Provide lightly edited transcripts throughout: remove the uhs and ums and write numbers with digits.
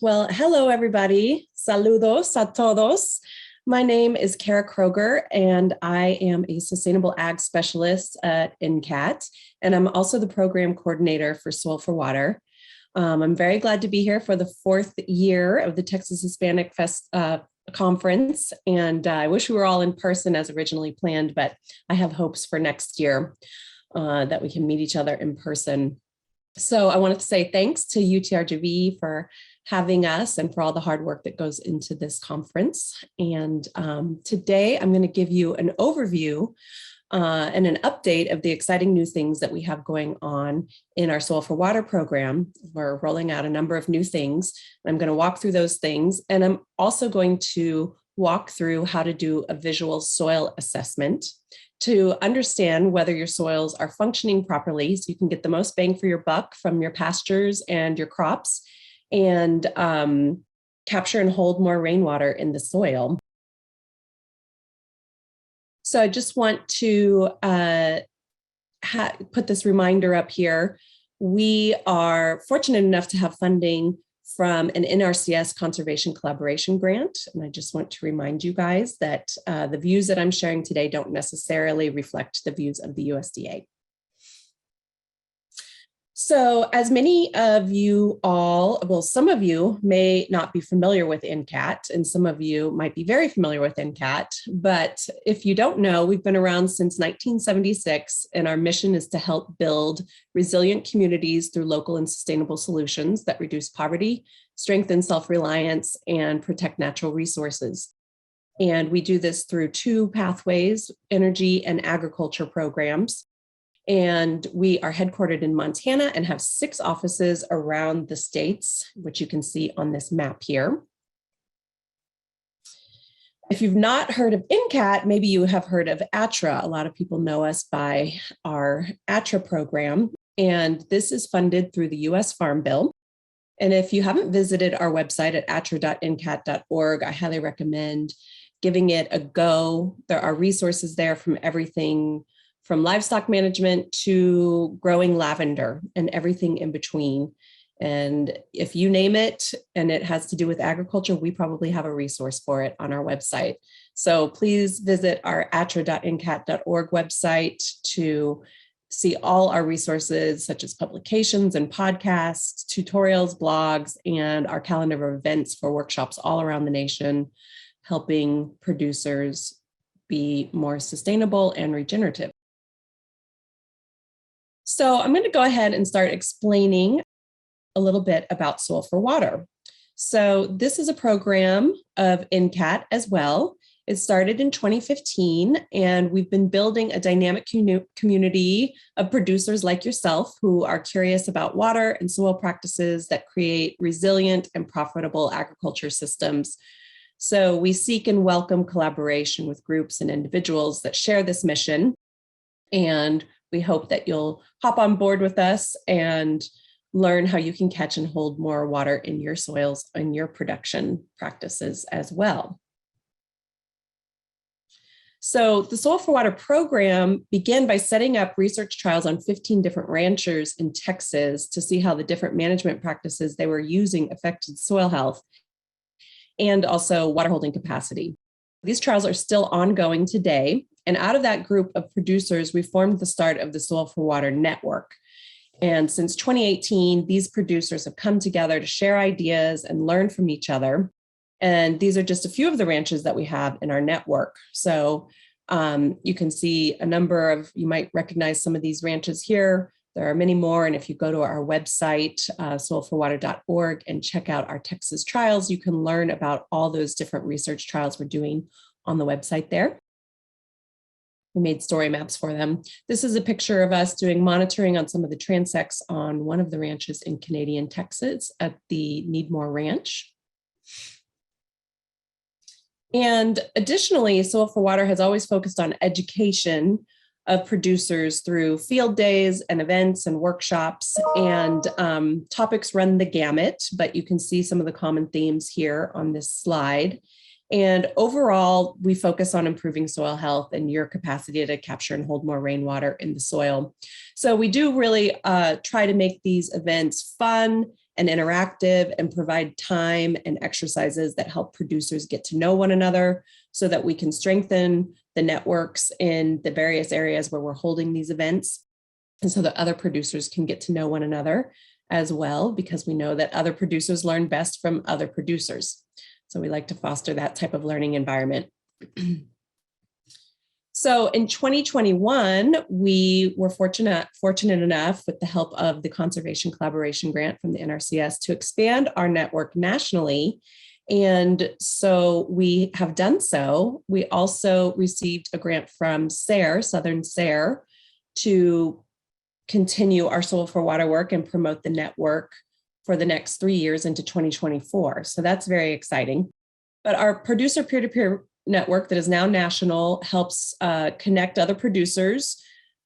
Well, hello, everybody. Saludos a todos. My name is Kroeger, and I am a sustainable ag specialist at Incat, and I'm also the program coordinator for Soil for Water. I'm very glad to be here for the fourth year of the Texas Hispanic Fest conference, and I wish we were all in person as originally planned, but I have hopes for next year that we can meet each other in person. So I wanted to say thanks to UTRGV for having us and for all the hard work that goes into this conference. And today I'm going to give you an overview and an update of the exciting new things that we have going on in our Soil for Water program. We're rolling out a number of new things. I'm going to walk through those things. And I'm also going to walk through how to do a visual soil assessment to understand whether your soils are functioning properly so you can get the most bang for your buck from your pastures and your crops and capture and hold more rainwater in the soil. So I just want to put this reminder up here. We are fortunate enough to have funding from an NRCS Conservation Collaboration Grant. And I just want to remind you guys that the views that I'm sharing today don't necessarily reflect the views of the USDA. So as many of you all, well, some of you may not be familiar with Incat, and some of you might be very familiar with Incat, but if you don't know, we've been around since 1976, and our mission is to help build resilient communities through local and sustainable solutions that reduce poverty, strengthen self-reliance, and protect natural resources. And we do this through two pathways, energy and agriculture programs. And we are headquartered in Montana and have 6 offices around the states, which you can see on this map here. If you've not heard of Incat, maybe you have heard of ATRA. A lot of people know us by our ATRA program, and this is funded through the U.S. Farm Bill. And if you haven't visited our website at atra.incat.org, I highly recommend giving it a go. There are resources there from everything from livestock management to growing lavender and everything in between. And if you name it and it has to do with agriculture, we probably have a resource for it on our website. So please visit our atra.incat.org website to see all our resources, such as publications and podcasts, tutorials, blogs, and our calendar of events for workshops all around the nation, helping producers be more sustainable and regenerative. So I'm going to go ahead and start explaining a little bit about Soil for Water. So this is a program of Incat as well. It started in 2015, and we've been building a dynamic community of producers like yourself who are curious about water and soil practices that create resilient and profitable agriculture systems. So we seek and welcome collaboration with groups and individuals that share this mission, and we hope that you'll hop on board with us and learn how you can catch and hold more water in your soils and your production practices as well. So the Soil for Water program began by setting up research trials on 15 different ranchers in Texas to see how the different management practices they were using affected soil health and also water holding capacity. These trials are still ongoing today. And out of that group of producers, we formed the start of the Soil for Water Network. And since 2018, these producers have come together to share ideas and learn from each other. And these are just a few of the ranches that we have in our network. So you can see a number of, you might recognize some of these ranches here. There are many more. And if you go to our website, soilforwater.org, and check out our Texas trials, you can learn about all those different research trials we're doing on the website there. We made story maps for them. This is a picture of us doing monitoring on some of the transects on one of the ranches in Canadian Texas at the Needmore Ranch. And additionally, Soil for Water has always focused on education of producers through field days and events and workshops, and topics run the gamut, but you can see some of the common themes here on this slide. And overall, we focus on improving soil health and your capacity to capture and hold more rainwater in the soil. So we do really try to make these events fun and interactive and provide time and exercises that help producers get to know one another so that we can strengthen the networks in the various areas where we're holding these events, and so that other producers can get to know one another as well, because we know that other producers learn best from other producers. So we like to foster that type of learning environment. So in 2021, we were fortunate enough, with the help of the Conservation Collaboration Grant from the NRCS, to expand our network nationally. And so we have done so. We also received a grant from SARA, Southern SARA, to continue our Soil for Water work and promote the network for the next 3 years into 2024. So that's very exciting. But our producer peer-to-peer network that is now national helps connect other producers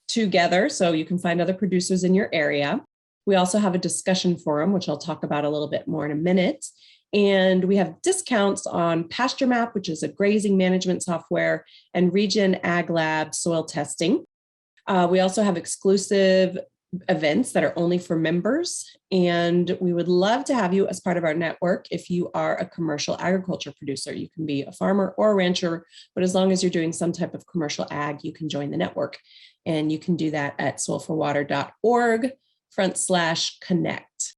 together, so you can find other producers in your area. We also have a discussion forum, which I'll talk about a little bit more in a minute. And we have discounts on Pasture Map, which is a grazing management software, and Region Ag Lab soil testing. We also have exclusive events that are only for members, and we would love to have you as part of our network. If you are a commercial agriculture producer, you can be a farmer or a rancher, but as long as you're doing some type of commercial ag, you can join the network. And you can do that at soilforwater.org/connect.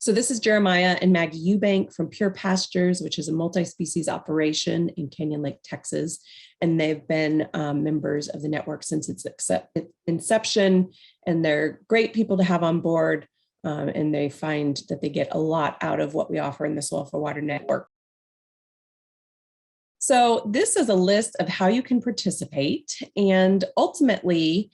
So this is Jeremiah and Maggie Eubank from Pure Pastures, which is a multi-species operation in Canyon Lake, Texas. And they've been members of the network since its inception. And they're great people to have on board. And they find that they get a lot out of what we offer in the Soil for Water network. So this is a list of how you can participate. And ultimately,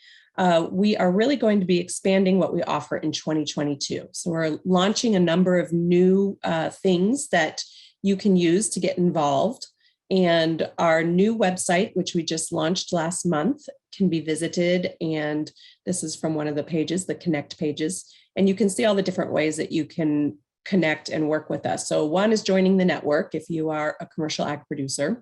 we are really going to be expanding what we offer in 2022. So we're launching a number of new things that you can use to get involved. And our new website, which we just launched last month, can be visited. And this is from one of the pages, the Connect pages. And you can see all the different ways that you can connect and work with us. So one is joining the network if you are a commercial ag producer.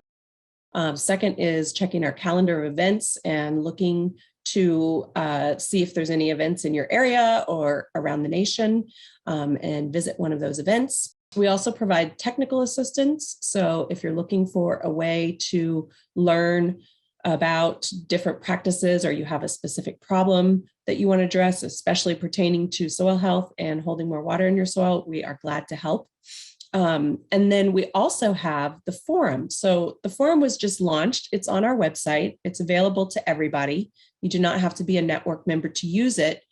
Second is checking our calendar of events and looking to see if there's any events in your area or around the nation, and visit one of those events. We also provide technical assistance. So if you're looking for a way to learn about different practices, or you have a specific problem that you want to address, especially pertaining to soil health and holding more water in your soil, we are glad to help. And then we also have the forum. So the forum was just launched. It's on our website. It's available to everybody. You do not have to be a network member to use it.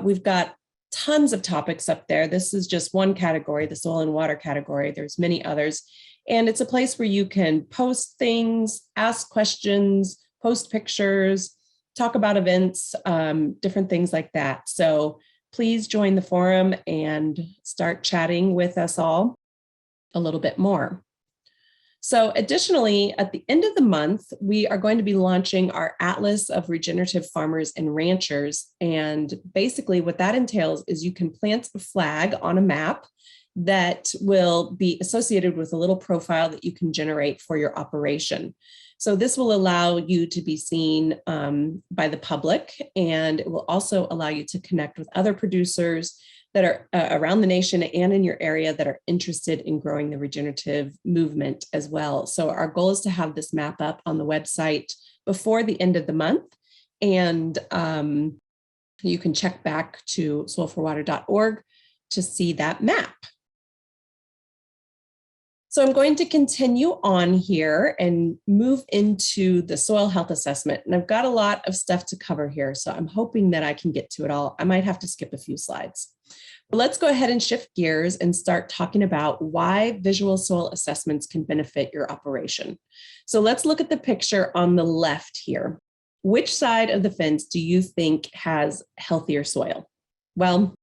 We've got tons of topics up there. This is just one category, the soil and water category. There's many others. And it's a place where you can post things, ask questions, post pictures, talk about events, different things like that. So please join the forum and start chatting with us all a little bit more. So additionally, at the end of the month, we are going to be launching our Atlas of Regenerative Farmers and Ranchers. And basically what that entails is you can plant a flag on a map that will be associated with a little profile that you can generate for your operation. So this will allow you to be seen by the public, and it will also allow you to connect with other producers that are around the nation and in your area that are interested in growing the regenerative movement as well. So our goal is to have this map up on the website before the end of the month. And you can check back to soilforwater.org to see that map. So I'm going to continue on here and move into the soil health assessment. And I've got a lot of stuff to cover here, so I'm hoping that I can get to it all. I might have to skip a few slides. But let's go ahead and shift gears and start talking about why visual soil assessments can benefit your operation. So let's look at the picture on the left here. Which side of the fence do you think has healthier soil? Well,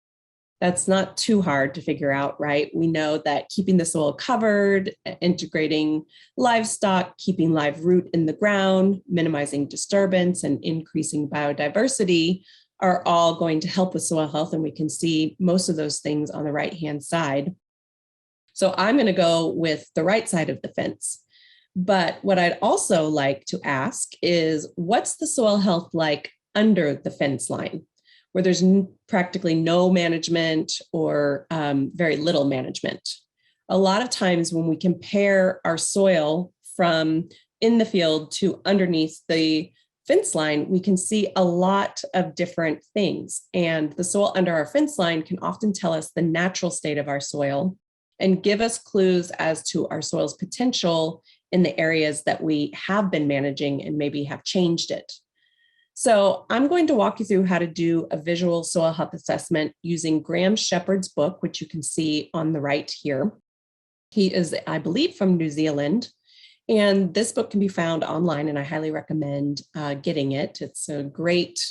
that's not too hard to figure out, right? We know that keeping the soil covered, integrating livestock, keeping live root in the ground, minimizing disturbance, and increasing biodiversity are all going to help with soil health. And we can see most of those things on the right-hand side. So I'm going to go with the right side of the fence. But what I'd also like to ask is, what's the soil health like under the fence line, where there's practically no management or very little management. A lot of times when we compare our soil from in the field to underneath the fence line, we can see a lot of different things. And the soil under our fence line can often tell us the natural state of our soil and give us clues as to our soil's potential in the areas that we have been managing and maybe have changed it. So I'm going to walk you through how to do a visual soil health assessment using Graham Shepherd's book, which you can see on the right here. He is, I believe, from New Zealand. And this book can be found online, and I highly recommend getting it. It's a great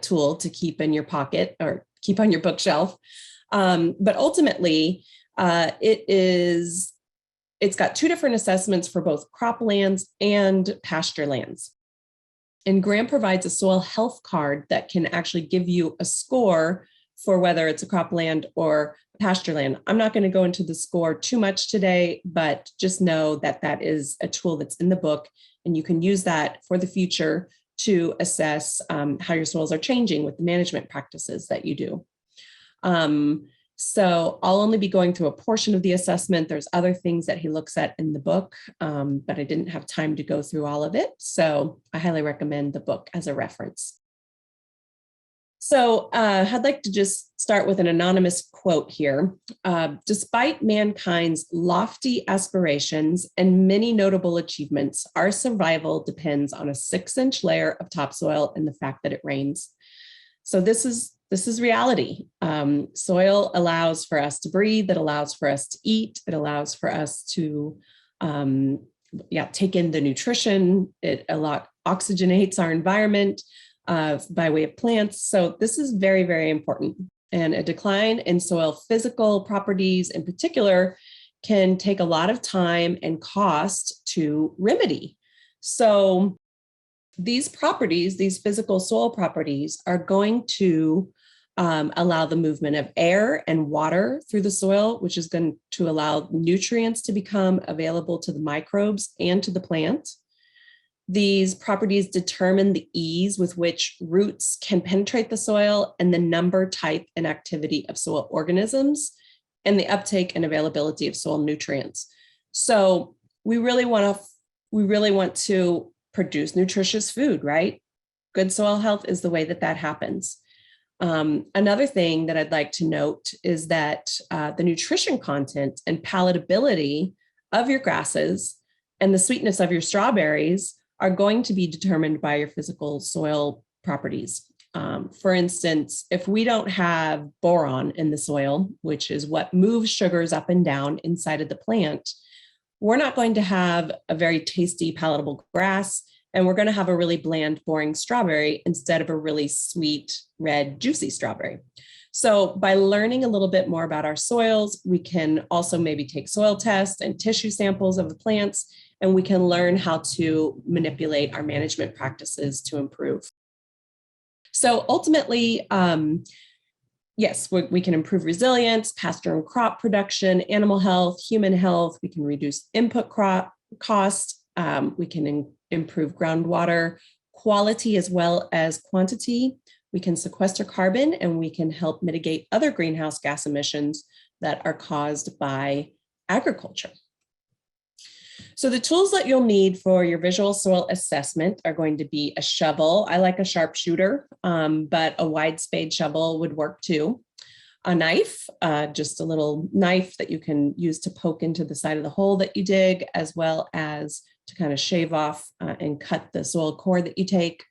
tool to keep in your pocket or keep on your bookshelf. But ultimately, it's got two different assessments for both croplands and pasture lands. And Graham provides a soil health card that can actually give you a score for whether it's a cropland or pasture land. I'm not going to go into the score too much today, but just know that that is a tool that's in the book, and you can use that for the future to assess how your soils are changing with the management practices that you do. So I'll only be going through a portion of the assessment. There's other things that he looks at in the book, but I didn't have time to go through all of it. So I highly recommend the book as a reference. So I'd like to just start with an anonymous quote here. Despite mankind's lofty aspirations and many notable achievements, our survival depends on a 6-inch layer of topsoil and the fact that it rains. So this is reality. Soil allows for us to breathe, it allows for us to eat, it allows for us to take in the nutrition, it oxygenates our environment by way of plants. So this is very, very important. And a decline in soil physical properties in particular can take a lot of time and cost to remedy. So these properties, these physical soil properties, are going to allow the movement of air and water through the soil, which is going to allow nutrients to become available to the microbes and to the plant. These properties determine the ease with which roots can penetrate the soil and the number, type, and activity of soil organisms and the uptake and availability of soil nutrients. So we really want to produce nutritious food, right? Good soil health is the way that happens. Another thing that I'd like to note is that the nutrition content and palatability of your grasses and the sweetness of your strawberries are going to be determined by your physical soil properties. For instance, if we don't have boron in the soil, which is what moves sugars up and down inside of the plant, we're not going to have a very tasty, palatable grass, and we're going to have a really bland, boring strawberry instead of a really sweet, red, juicy strawberry. So by learning a little bit more about our soils, we can also maybe take soil tests and tissue samples of the plants, and we can learn how to manipulate our management practices to improve. So ultimately, yes, we can improve resilience, pasture and crop production, animal health, human health. We can reduce input crop cost. We can improve groundwater quality as well as quantity. We can sequester carbon, and we can help mitigate other greenhouse gas emissions that are caused by agriculture. So the tools that you'll need for your visual soil assessment are going to be a shovel. I like a sharpshooter, but a wide spade shovel would work too. A knife, just a little knife that you can use to poke into the side of the hole that you dig, as well as to kind of shave off and cut the soil core that you take.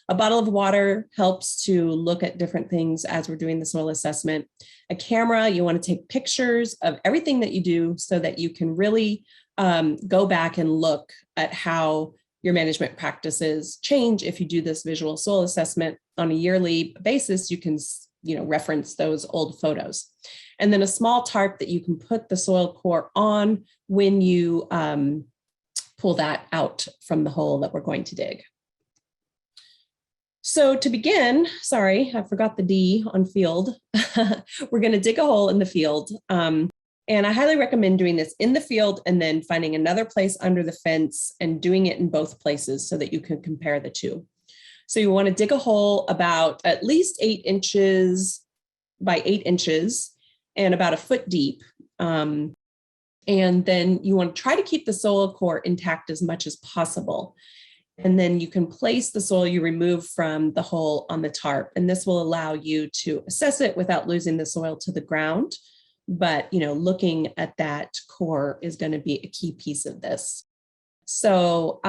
A bottle of water helps to look at different things as we're doing the soil assessment. A camera, you want to take pictures of everything that you do so that you can really go back and look at how your management practices change. If you do this visual soil assessment on a yearly basis, you can reference those old photos. And then a small tarp that you can put the soil core on when you pull that out from the hole that we're going to dig. So to begin, sorry, I forgot the D on field. We're going to dig a hole in the field. And I highly recommend doing this in the field and then finding another place under the fence and doing it in both places so that you can compare the two. So you want to dig a hole about at least 8 inches by 8 inches and about a foot deep. And then you want to try to keep the soil core intact as much as possible. And then you can place the soil you remove from the hole on the tarp. And this will allow you to assess it without losing the soil to the ground. But, looking at that core is going to be a key piece of this. So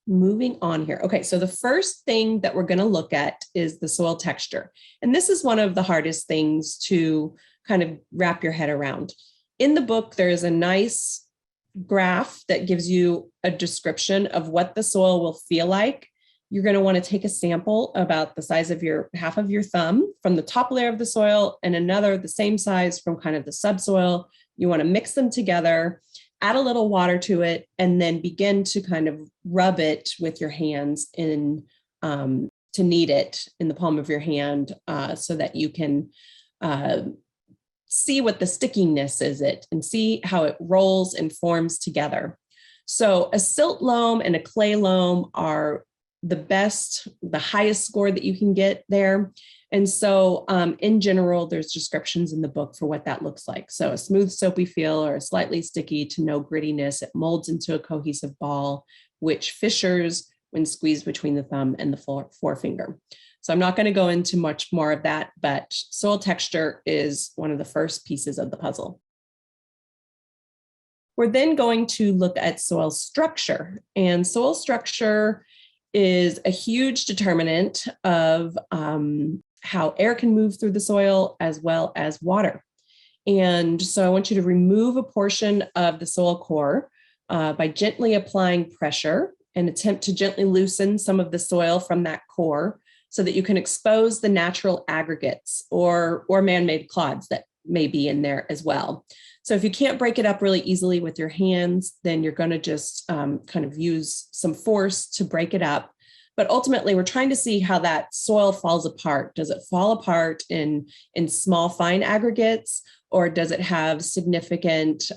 moving on here. Okay, so the first thing that we're going to look at is the soil texture. And this is one of the hardest things to kind of wrap your head around. In the book, there is a nice graph that gives you a description of what the soil will feel like. You're going to want to take a sample about the size of half of your thumb from the top layer of the soil and another the same size from kind of the subsoil. You want to mix them together, add a little water to it, and then begin to kind of rub it with your hands to knead it in the palm of your hand so that you can see what the stickiness is and see how it rolls and forms together. So a silt loam and a clay loam are the highest score that you can get there. And so in general, there's descriptions in the book for what that looks like. So a smooth, soapy feel or a slightly sticky to no grittiness. It molds into a cohesive ball, which fissures when squeezed between the thumb and the forefinger. So I'm not going to go into much more of that, but soil texture is one of the first pieces of the puzzle. We're then going to look at soil structure, and soil structure is a huge determinant of how air can move through the soil as well as water. And so I want you to remove a portion of the soil core by gently applying pressure and attempt to gently loosen some of the soil from that core so that you can expose the natural aggregates or man-made clods that may be in there as well. So if you can't break it up really easily with your hands, then you're going to just kind of use some force to break it up. But ultimately, we're trying to see how that soil falls apart. Does it fall apart in small, fine aggregates, or does it have significant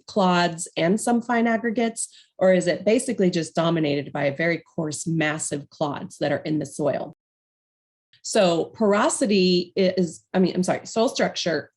clods and some fine aggregates, or is it basically just dominated by a very coarse, massive clods that are in the soil? So porosity soil structure.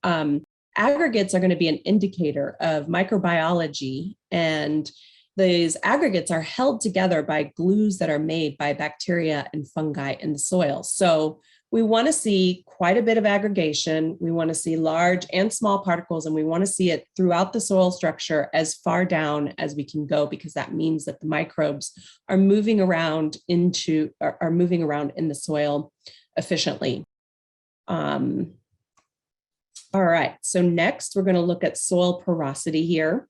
Aggregates are going to be an indicator of microbiology, and these aggregates are held together by glues that are made by bacteria and fungi in the soil. So we want to see quite a bit of aggregation. We want to see large and small particles, and we want to see it throughout the soil structure as far down as we can go, because that means that the microbes are moving around in the soil efficiently. All right, so next we're going to look at soil porosity here.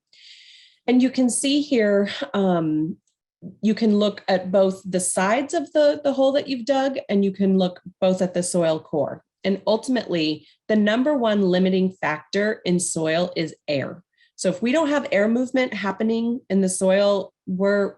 And you can see here, you can look at both the sides of the hole that you've dug, and you can look both at the soil core. And ultimately, the number one limiting factor in soil is air. So if we don't have air movement happening in the soil, we're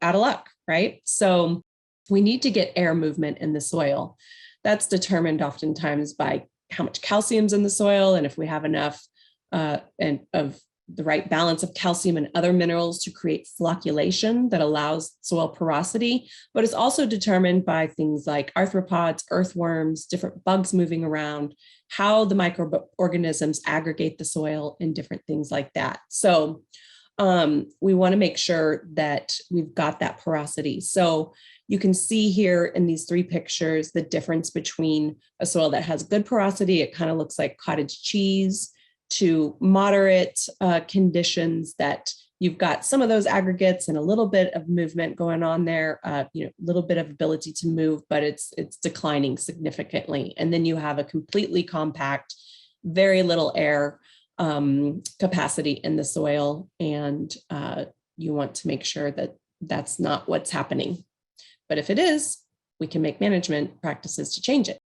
out of luck, right? So we need to get air movement in the soil. That's determined oftentimes by how much calcium's in the soil, and if we have enough and of the right balance of calcium and other minerals to create flocculation that allows soil porosity. But it's also determined by things like arthropods, earthworms, different bugs moving around, how the microorganisms aggregate the soil, and different things like that. So we want to make sure that we've got that porosity. So you can see here in these three pictures the difference between a soil that has good porosity, it kind of looks like cottage cheese, to moderate conditions that you've got some of those aggregates and a little bit of movement going on there, a little bit of ability to move, but it's declining significantly. And then you have a completely compact, very little air capacity in the soil, and you want to make sure that that's not what's happening. But if it is, we can make management practices to change it.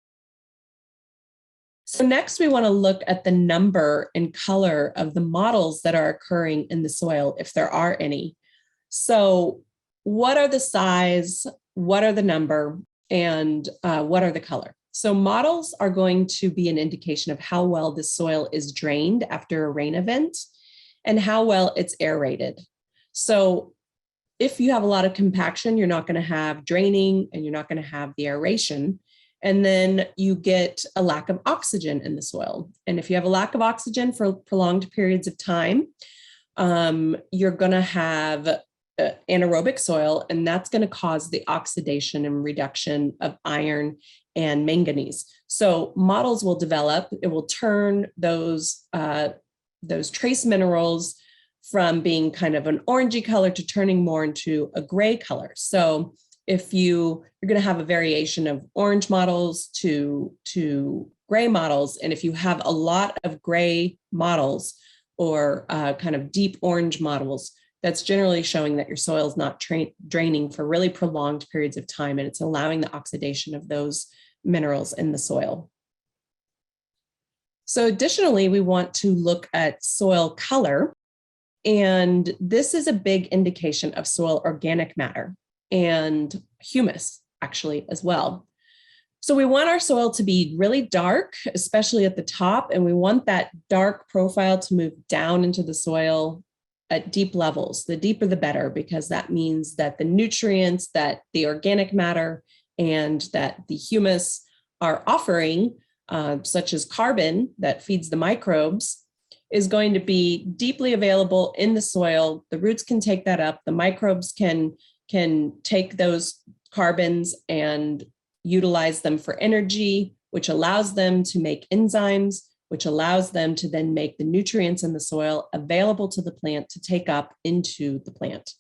So next, we want to look at the number and color of the mottles that are occurring in the soil, if there are any. So what are the size, what are the number, and what are the color? So mottles are going to be an indication of how well the soil is drained after a rain event and how well it's aerated. So if you have a lot of compaction, you're not going to have draining and you're not going to have the aeration. And then you get a lack of oxygen in the soil. And if you have a lack of oxygen for prolonged periods of time, you're going to have anaerobic soil, and that's going to cause the oxidation and reduction of iron and manganese. So models will develop, it will turn those trace minerals from being kind of an orangey color to turning more into a gray color. So if you're going to have a variation of orange models to gray models, and if you have a lot of gray models or kind of deep orange models, that's generally showing that your soil is not draining for really prolonged periods of time, and it's allowing the oxidation of those minerals in the soil. So additionally, we want to look at soil color, and this is a big indication of soil organic matter and humus actually as well. So we want our soil to be really dark, especially at the top, and we want that dark profile to move down into the soil at deep levels. The deeper the better, because that means that the nutrients that the organic matter and that the humus are offering, such as carbon that feeds the microbes, is going to be deeply available in the soil. The roots can take that up. The microbes can take those carbons and utilize them for energy, which allows them to make enzymes, which allows them to then make the nutrients in the soil available to the plant to take up into the plant.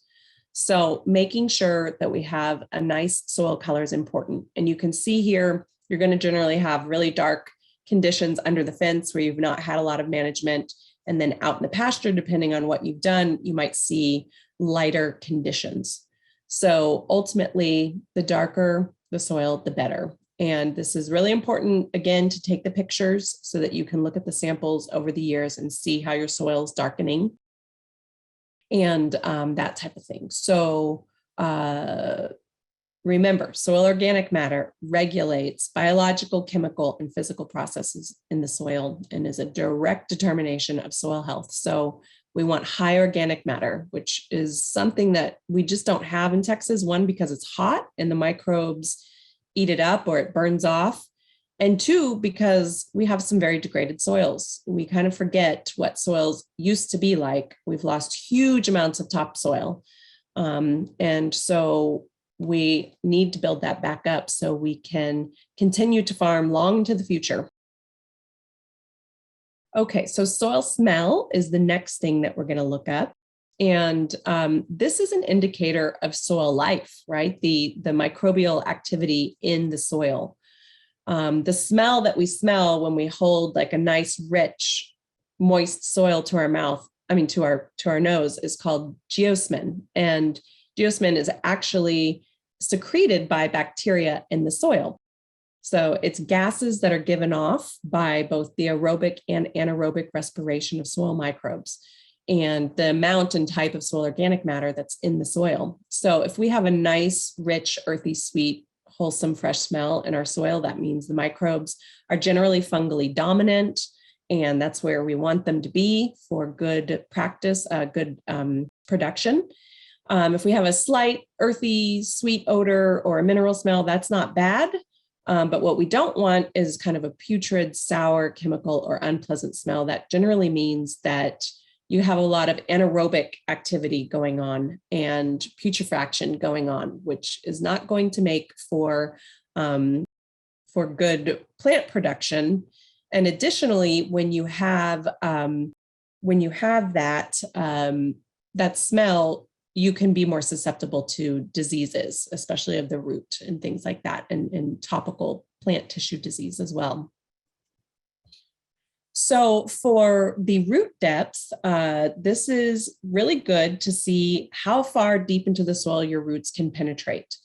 So making sure that we have a nice soil color is important. And you can see here, you're going to generally have really dark conditions under the fence where you've not had a lot of management. And then out in the pasture, depending on what you've done, you might see lighter conditions. So ultimately, the darker the soil, the better. And this is really important, again, to take the pictures so that you can look at the samples over the years and see how your soil is darkening and that type of thing. So remember, soil organic matter regulates biological, chemical, and physical processes in the soil and is a direct determination of soil health. So we want high organic matter, which is something that we just don't have in Texas. One, because it's hot and the microbes eat it up or it burns off. And two, because we have some very degraded soils. We kind of forget what soils used to be like. We've lost huge amounts of topsoil. And so we need to build that back up so we can continue to farm long into the future. Okay, so soil smell is the next thing that we're going to look at. And this is an indicator of soil life, right? The microbial activity in the soil. The smell that we smell when we hold like a nice, rich, moist soil to our mouth, to our nose, is called geosmin. And geosmin is actually secreted by bacteria in the soil. So it's gases that are given off by both the aerobic and anaerobic respiration of soil microbes and the amount and type of soil organic matter that's in the soil. So if we have a nice, rich, earthy, sweet, wholesome, fresh smell in our soil, that means the microbes are generally fungally dominant, and that's where we want them to be for good practice, good production. If we have a slight earthy, sweet odor or a mineral smell, that's not bad. But what we don't want is kind of a putrid, sour, chemical, or unpleasant smell. That generally means that you have a lot of anaerobic activity going on and putrefaction going on, which is not going to make for good plant production. And additionally, when you have that smell, you can be more susceptible to diseases, especially of the root and things like that, and topical plant tissue disease as well. So for the root depth, this is really good to see how far deep into the soil your roots can penetrate.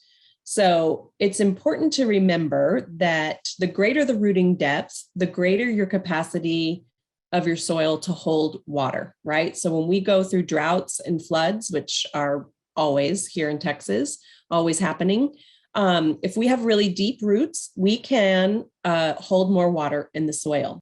So it's important to remember that the greater the rooting depth, the greater your capacity of your soil to hold water, right? So when we go through droughts and floods, which are always here in Texas, always happening, if we have really deep roots, we can hold more water in the soil.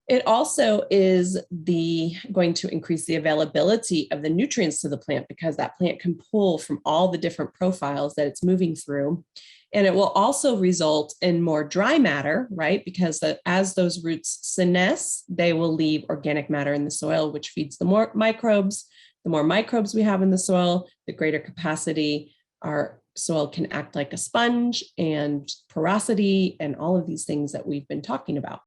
It also is going to increase the availability of the nutrients to the plant because that plant can pull from all the different profiles that it's moving through. And it will also result in more dry matter, right? Because as those roots senesce, they will leave organic matter in the soil, which feeds the more microbes. The more microbes we have in the soil, the greater capacity our soil can act like a sponge, and porosity and all of these things that we've been talking about.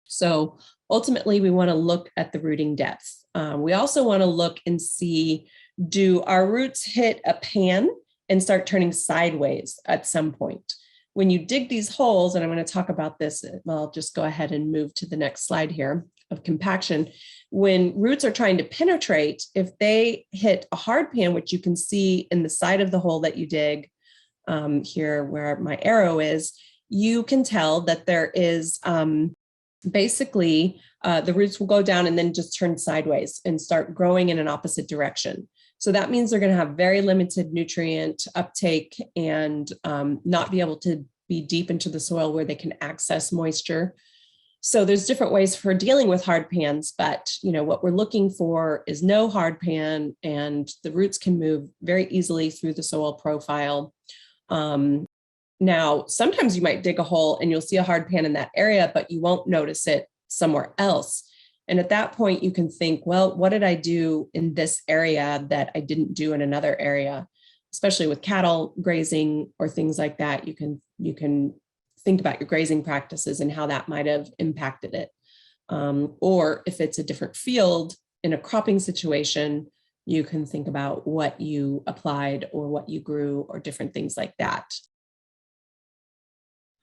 So ultimately, we want to look at the rooting depth. We also want to look and see, do our roots hit a pan and start turning sideways at some point? When you dig these holes, and I'm going to talk about this, well, I'll just go ahead and move to the next slide here of compaction. When roots are trying to penetrate, if they hit a hard pan, which you can see in the side of the hole that you dig here where my arrow is, you can tell that there is basically the roots will go down and then just turn sideways and start growing in an opposite direction. So that means they're going to have very limited nutrient uptake and not be able to be deep into the soil where they can access moisture. So there's different ways for dealing with hard pans, but what we're looking for is no hard pan, and the roots can move very easily through the soil profile. Now, sometimes you might dig a hole and you'll see a hard pan in that area, but you won't notice it somewhere else. And at that point, you can think, well, what did I do in this area that I didn't do in another area? Especially with cattle grazing or things like that, you can think about your grazing practices and how that might have impacted it. Or if it's a different field in a cropping situation, you can think about what you applied or what you grew or different things like that.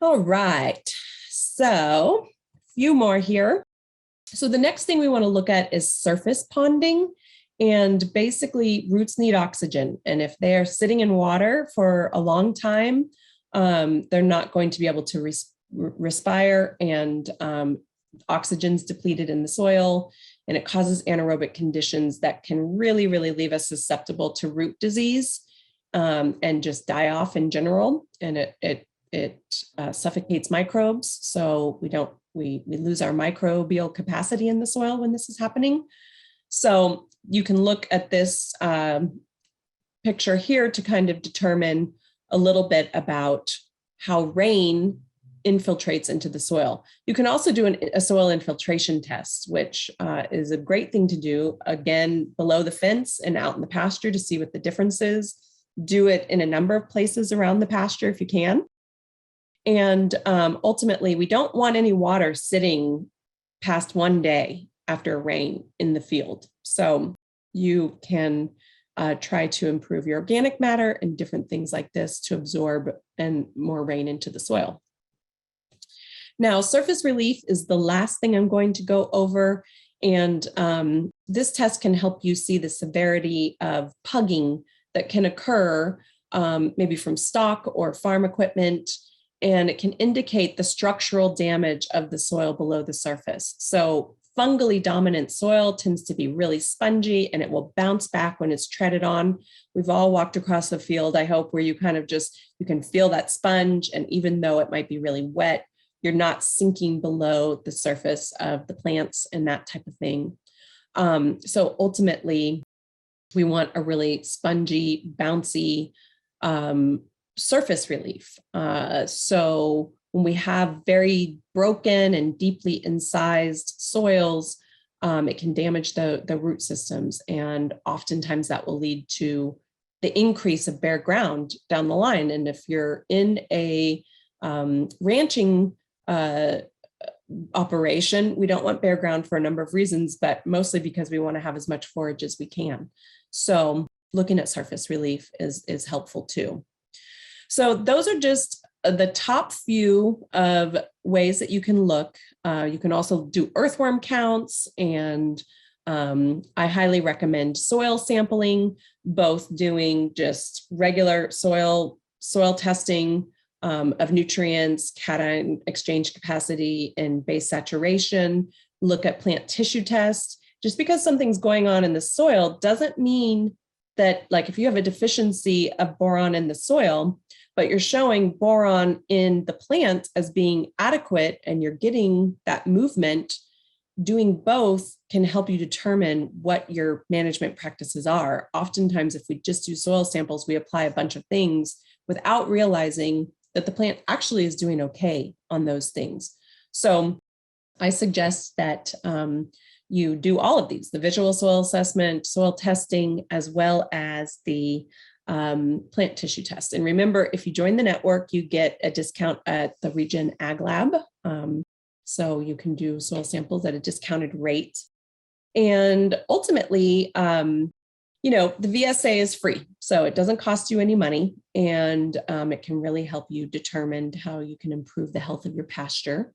All right, so a few more here. So the next thing we want to look at is surface ponding. And basically, roots need oxygen. And if they are sitting in water for a long time, they're not going to be able to respire, and oxygen's depleted in the soil, and it causes anaerobic conditions that can really, really leave us susceptible to root disease and just die off in general. And it suffocates microbes. So we lose our microbial capacity in the soil when this is happening. So you can look at this picture here to kind of determine a little bit about how rain infiltrates into the soil. You can also do a soil infiltration test, which is a great thing to do, again, below the fence and out in the pasture to see what the difference is. Do it in a number of places around the pasture if you can. And ultimately, we don't want any water sitting past one day after rain in the field. So you can try to improve your organic matter and different things like this to absorb and more rain into the soil. Now, surface relief is the last thing I'm going to go over. And this test can help you see the severity of pugging that can occur maybe from stock or farm equipment. And it can indicate the structural damage of the soil below the surface. So fungally dominant soil tends to be really spongy, and it will bounce back when it's treaded on. We've all walked across a field, I hope, where you kind of you can feel that sponge. And even though it might be really wet, you're not sinking below the surface of the plants and that type of thing. So ultimately, we want a really spongy, bouncy surface relief. So when we have very broken and deeply incised soils, it can damage the root systems. And oftentimes that will lead to the increase of bare ground down the line. And if you're in a ranching operation, we don't want bare ground for a number of reasons, but mostly because we want to have as much forage as we can. So looking at surface relief is helpful too. So those are just the top few of ways that you can look. You can also do earthworm counts, and I highly recommend soil sampling, both doing just regular soil testing of nutrients, cation exchange capacity, and base saturation. Look at plant tissue tests. Just because something's going on in the soil doesn't mean that, like, if you have a deficiency of boron in the soil, but you're showing boron in the plant as being adequate and you're getting that movement, doing both can help you determine what your management practices are. Oftentimes, if we just do soil samples, we apply a bunch of things without realizing that the plant actually is doing okay on those things. So I suggest that you do all of these, the visual soil assessment, soil testing, as well as the plant tissue test. And remember, if you join the network, you get a discount at the Region Ag Lab. So you can do soil samples at a discounted rate. And ultimately, the VSA is free, so it doesn't cost you any money, and it can really help you determine how you can improve the health of your pasture.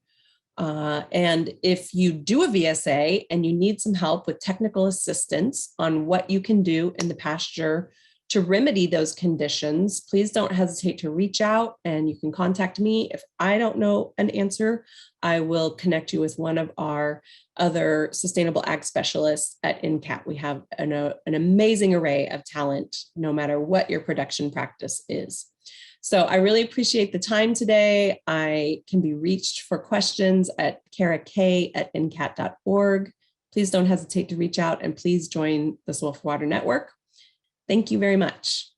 And if you do a VSA and you need some help with technical assistance on what you can do in the pasture to remedy those conditions, please don't hesitate to reach out, and you can contact me. If I don't know an answer, I will connect you with one of our other sustainable ag specialists at Incat. We have an amazing array of talent, no matter what your production practice is. So I really appreciate the time today. I can be reached for questions at karak@incat.org. Please don't hesitate to reach out, and please join the Soil for Water Network. Thank you very much.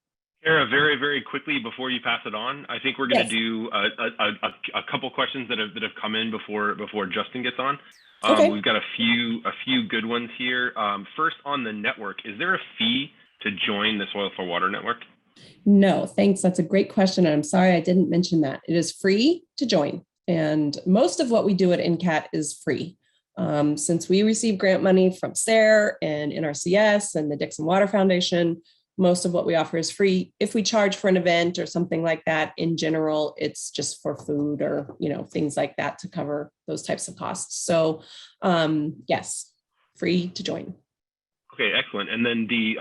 Kara, very, very quickly before you pass it on, I think we're going to do a couple questions that have come in before Justin gets on. Okay. We've got a few good ones here. First, on the network, is there a fee to join the Soil for Water Network? No, thanks. That's a great question. And I'm sorry I didn't mention that. It is free to join. And most of what we do at Incat is free. Since we receive grant money from SARA and NRCS and the Dixon Water Foundation, most of what we offer is free. If we charge for an event or something like that, in general, it's just for food or, things like that to cover those types of costs. So yes, free to join. Okay, excellent. And then the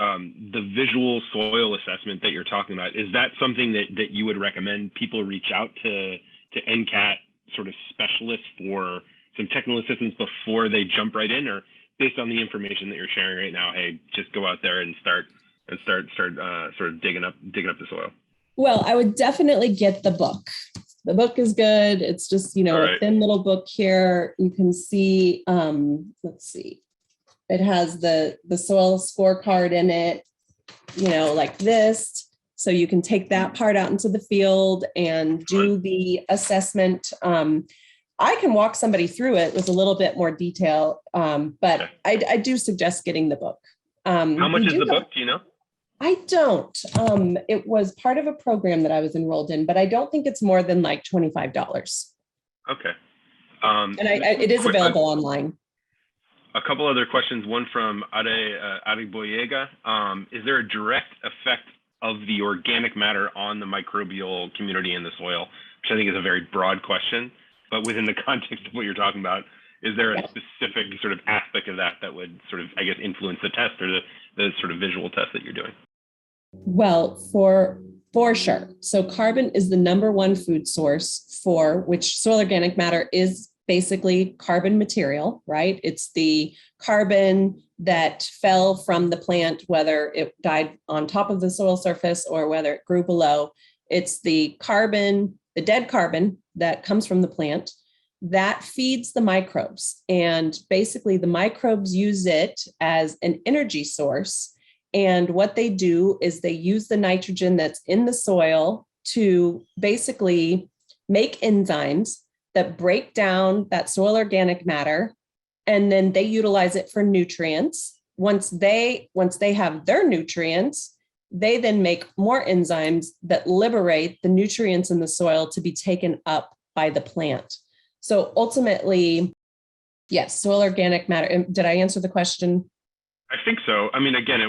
visual soil assessment that you're talking about, is that something that you would recommend people reach out to NCAT sort of specialists for some technical assistance before they jump right in, or based on the information that you're sharing right now, hey, just go out there and start sort of digging up the soil? Well, I would definitely get the book. The book is good. It's just, a thin little book here. You can see, let's see. It has the soil scorecard in it, like this. So you can take that part out into the field and do the assessment. I can walk somebody through it with a little bit more detail, but I do suggest getting the book. How much is the book? Do you know? I don't. It was part of a program that I was enrolled in, but I don't think it's more than like $25. Okay. And it is available online. A couple other questions. One from Adegboyega. Is there a direct effect of the organic matter on the microbial community in the soil? Which I think is a very broad question, but within the context of what you're talking about, is there a specific sort of aspect of that would sort of, I guess, influence the test or the sort of visual test that you're doing? Well, for sure. So carbon is the number one food source for which soil organic matter is basically carbon material, right? It's the carbon that fell from the plant, whether it died on top of the soil surface or whether it grew below. It's the carbon, the dead carbon that comes from the plant that feeds the microbes. And basically the microbes use it as an energy source. And what they do is they use the nitrogen that's in the soil to basically make enzymes that break down that soil organic matter, and then they utilize it for nutrients. Once they have their nutrients, they then make more enzymes that liberate the nutrients in the soil to be taken up by the plant. So ultimately, yes, soil organic matter. Did I answer the question? I think so. I mean, again,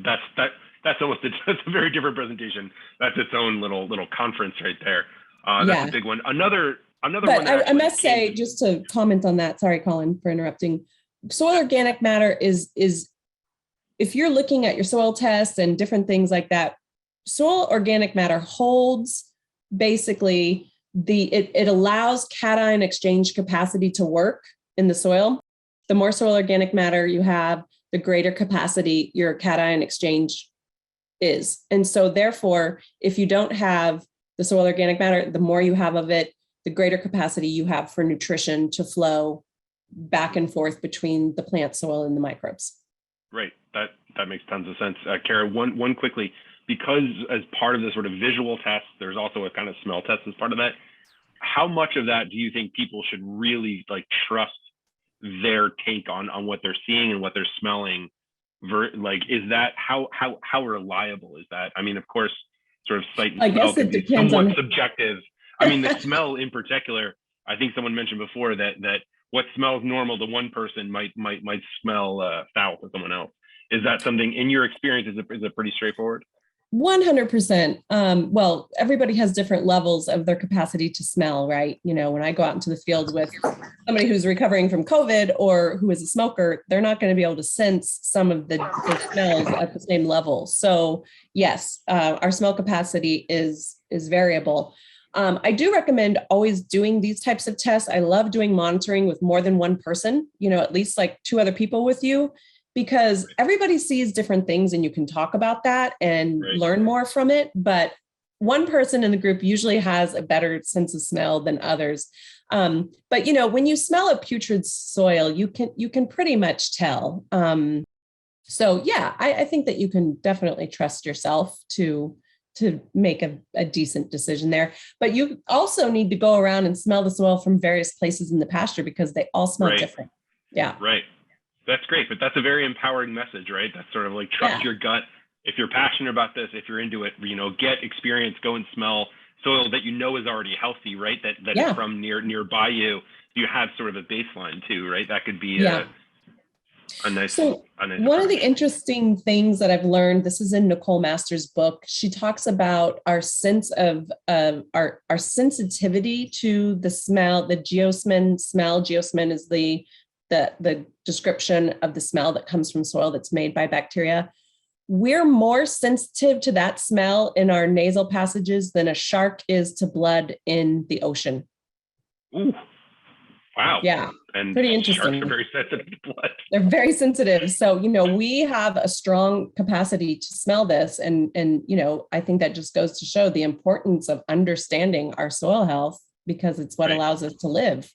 that's almost that's a very different presentation. That's its own little conference right there. That's a big one. Another but one. I must say, just to comment on that, sorry, Colin, for interrupting. Soil organic matter is if you're looking at your soil tests and different things like that, soil organic matter holds basically it allows cation exchange capacity to work in the soil. The more soil organic matter you have, the greater capacity your cation exchange is. And so therefore, if you don't have the soil organic matter, the more you have of it, the greater capacity you have for nutrition to flow back and forth between the plant soil and the microbes. Right. That makes tons of sense. Kara, one quickly, because as part of the sort of visual test, there's also a kind of smell test as part of that. How much of that do you think people should really like trust their take on what they're seeing and what they're smelling? Like, is that how reliable is that? I mean, of course, sort of sight and smell can be somewhat subjective. I mean, the smell in particular, I think someone mentioned before that what smells normal to one person might smell foul to someone else. Is that something in your experience is it pretty straightforward? 100%. Well, everybody has different levels of their capacity to smell, right? You know, when I go out into the field with somebody who's recovering from COVID or who is a smoker, they're not going to be able to sense some of the smells at the same level. So yes, our smell capacity is variable. I do recommend always doing these types of tests. I love doing monitoring with more than one person, you know, at least like 2 other people with you, because everybody sees different things and you can talk about that and learn more from it. But one person in the group usually has a better sense of smell than others. But, you know, when you smell a putrid soil, you can pretty much tell. So, yeah, I think that you can definitely trust yourself to make a decent decision there. But you also need to go around and smell the soil from various places in the pasture because they all smell different. Yeah. Right. That's great, but that's a very empowering message, right? That's sort of like trust your gut. If you're passionate about this, if you're into it, you know, get experience, go and smell soil that you know is already healthy, right? That is from nearby you. You have sort of a baseline too, right? That could be a nice. So one of the interesting things that I've learned, this is in Nicole Masters' book. She talks about our sense of our sensitivity to the smell, the geosmin smell. Geosmin is the description of the smell that comes from soil that's made by bacteria. We're more sensitive to that smell in our nasal passages than a shark is to blood in the ocean. Ooh, wow. Yeah, and pretty interesting. Sharks are very sensitive to blood. They're very sensitive. So, you know, we have a strong capacity to smell this. And, you know, I think that just goes to show the importance of understanding our soil health because it's what allows us to live.